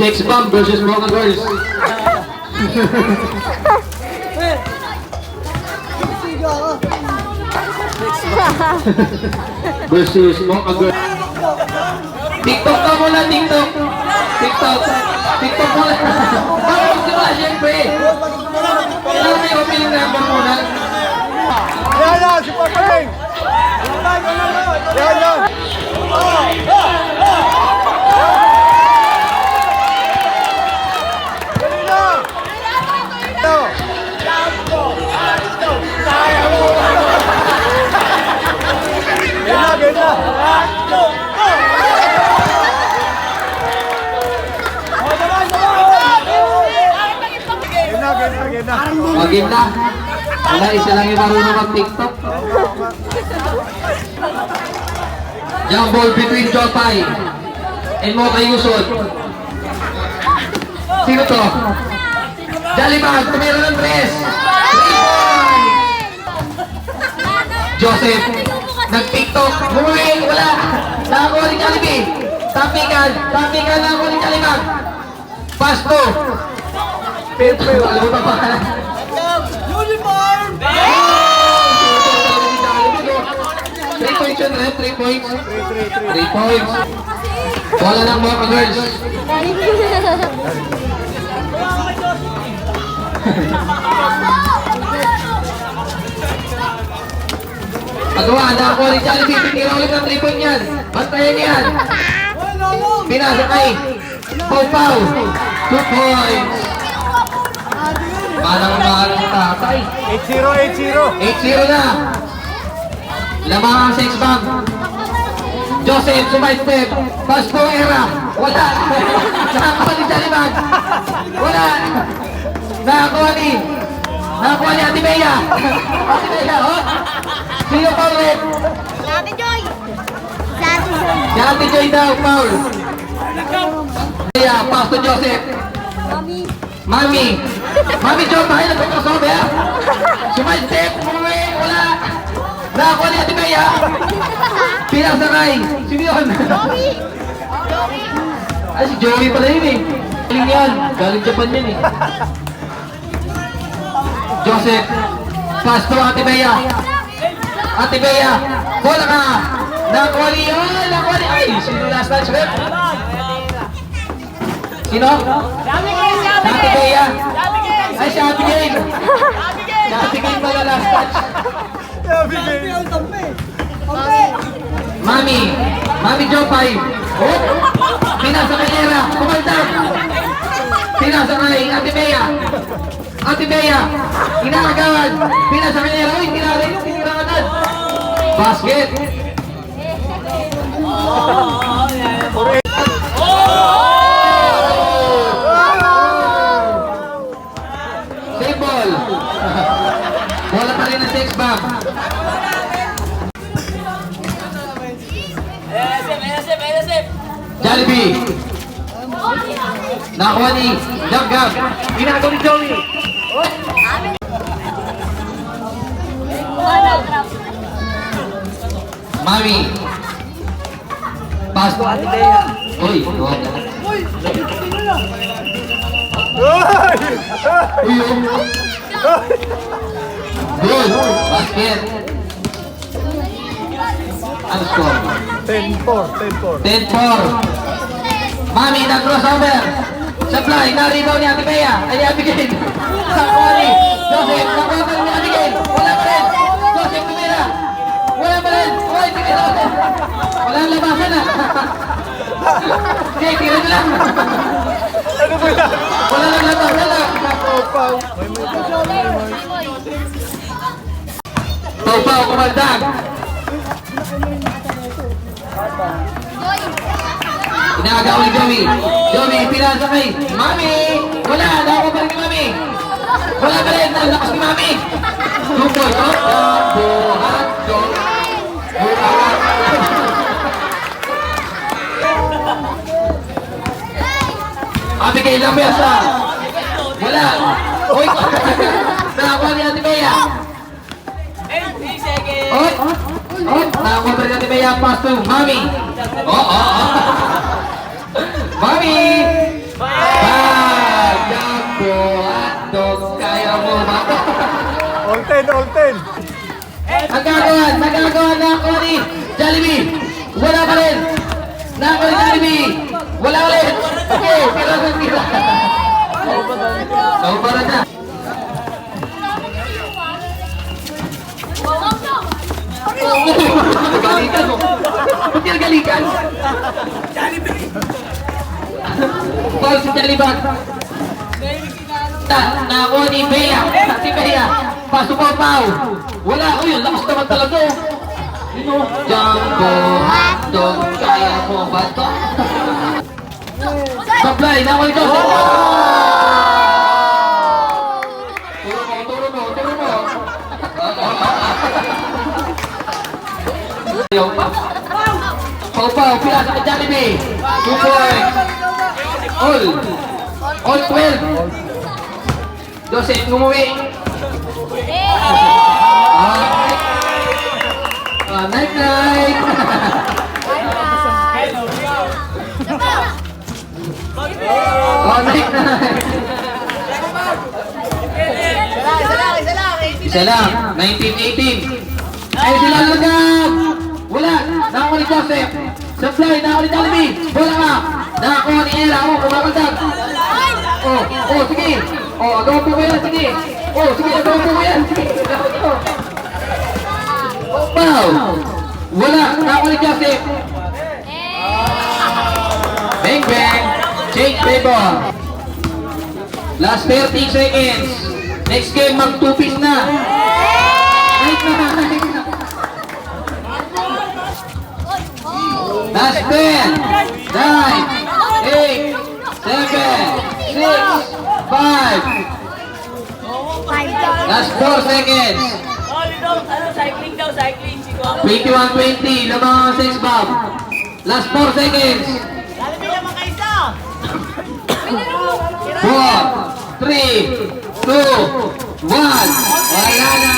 Sex bomb versus mga girls. Versus mga girls. TikTok ka muna, TikTok. TikTok muna. Bakit sila, siyempre. Kailangan may opening number muna. Yan, si Papeng! Yan! Game na. Wala, isa lang yung marunong mag-TikTok. Jump ball between Jopay and Mokay Yusod. Sino to? Jalibag, tumira ng tres. Joseph, nag-TikTok. Bumuwi, wala. Nakakuha ni Jollibee. Tapikan nakakuha ni Jalibag. Pasto. Pero, alam mo pa pa. Uniform! 3 points yun, 3 points. 3 points. Wala ng mga girls. Pagawa, nakakuha ni Jollibee. Pinira ulit ng 3 point yan. Bantayan yan. Pinasakay. Pau. 2 points. Parang tatay. 8-0. 8-0 na. Lamang ang sex bomb. Joseph, sumay-step. Pasto era. Wala. Nakakuha ni Jalibag. Wala. Nakakuha ni Ate Bea. Ate Bea, oh. Sino foul red? Ate Joy! Si Ate Joy daw, foul. Bea, Pasto Joseph. Mami John, bahay na pagkasobe ha. Sumay-step, umuwi, wala. Nakakuha ni Ate Bea. Pinasakay. Sino yun? Ay, si Joey pala yun eh. Galing yan. Galing Japan yan eh. Joseph. Pasto, Ate Bea. Ate Bea. Bola ka. Nakakuha ni. Ay, sino last touch rep? Sino? Ate Bea. Ay, si Abigail. Si Abigail pala last touch. Mami Jopay. Oh, pinasa kanyera. Kumaldag. Pinasa kay Ate Bea. Ate Bea. Inaagawan. Pinasa kanyera. Uy, tinira agad. Basket. Save ball. Bola pa rin ang sex bomb. Jollibee. Nakuha ni Gab. Ginagawa ni Joey. Mami. Pass to Ate Bea. Uy. Good. Basket. Ano score? 10-4. 10-4. Mami, nag-crossover. Supply, narito ni Ate Bea. Ay, ni Abigail. Nakuha ni Joseph. Nakuha pa ni Abigail. Wala pa rin. Joseph tumira. Wala pa rin. Uy, sige Joseph. Wala ang labasan na. Sige, tira nyo lang. Ano ba yan? Wala lang labasan na. Pau, kumaldag. Inaagaw ni Joey. Joey, pinasa kay Mami. Wala, nakakuha pa rin ni Mami. Wala pa rin, nalakas ni Mami. Tupoy, oh. Buhat, buhat. Abigail lang besa. Wala. Uy, nakakuha ni Ate Bea. Oy, Bea, pass to Mami. Mami! Jumbo, hotdog, kaya mo ba? All 10, all 10. Nagagawa na ako ni Jollibee. Wala pa rin. Nako ni Jollibee. Wala ulit. Okay, pero sa pila. Para na. Galikan mo. Ba't yung galikan? Paul si Jollibee. Nako ni Bea. Si Bea. Pasok mo, Pao. Wala. Uy, ang lakas naman talaga. Jumbo, hotdog, kaya mo ba ito? Supply, nako ito. Turo mo. Ayaw pa. Pau, pila sa Jollibee. 2 points. All 12. Joseph, umuwi. Night. Night. Isa lang. 19-18. Ay, sila lagag. Wala. Nako ni Joseph. Supply, nako ni Jollibee. Bola ka. Nako ni Ella. Kumakaldag. Sige. Agaw po ko yan. Sige. Sige, agaw po ko yan. Sige. Wow! Wala! Nako ni Joseph! Bang bang! Change paper! Last 30 seconds! Next game, mag 2 piece na! Last 10! 9! 8! 7! 6! 5! Last 4 seconds! Cycling. 21-20, lamang 6 bomb. Last 4 seconds. 4, 3, 2, 1. Wala na.